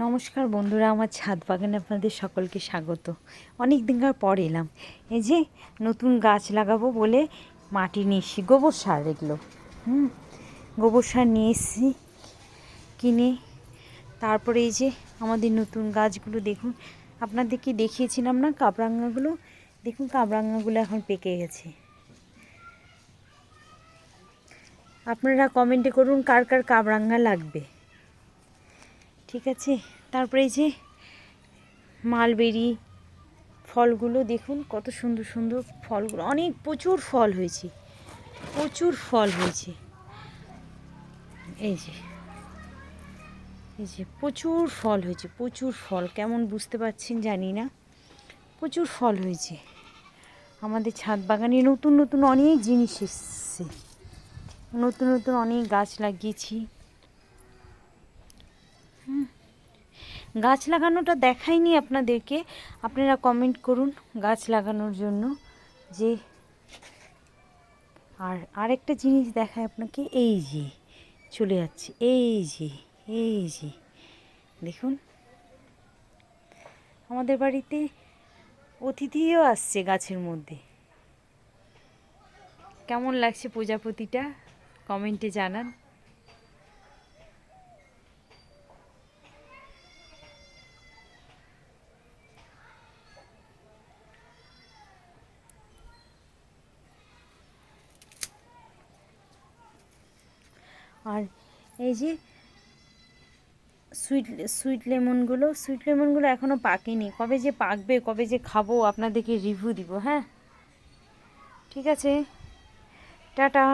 নমস্কার বন্ধুরা, আমার ছাদ বাগানে আপনাদের সকলকে স্বাগত। অনেক দিনকার পর এলাম। এই যে নতুন গাছ লাগাবো বলে মাটি নিয়ে এসেছি, গোবর সার এগুলো। গোবর সার নিয়ে এসেছি কিনে। তারপরে এই যে আমাদের নতুন গাছগুলো দেখুন, আপনাদেরকে দেখিয়েছিলাম না কাবরাঙ্গাগুলো, দেখুন কাবরাঙ্গাগুলো এখন পেকে গেছে। আপনারা কমেন্টে করুন কার কার কাবরাঙ্গা লাগবে, ঠিক আছে। তারপরে এই যে মালবেরি ফলগুলো দেখুন, কত সুন্দর সুন্দর ফলগুলো, অনেক প্রচুর ফল হয়েছে, প্রচুর ফল হয়েছে। এই যে প্রচুর ফল হয়েছে, প্রচুর ফল, কেমন বুঝতে পারছেন জানি না, প্রচুর ফল হয়েছে। আমাদের ছাদ বাগানে নতুন নতুন অনেক জিনিস এসছে, নতুন নতুন অনেক গাছ লাগিয়েছি। গাছ লাগানোটা দেখাইনি আপনাদেরকে, আপনারা কমেন্ট করুন গাছ লাগানোর জন্য। যে আর আরেকটা জিনিস দেখায় আপনাকে, এই যে চলে যাচ্ছে, এই যে দেখুন, আমাদের বাড়িতে অতিথিও আসছে গাছের মধ্যে। কেমন লাগছে প্রজাপতিটা কমেন্টে জানান। আর এই যে সুইট লেমনগুলো এখনও পাকেনি, কবে যে পাকবে, কবে যে খাবো, আপনাদেরকে রিভিউ দিব। হ্যাঁ, ঠিক আছে, টাটা।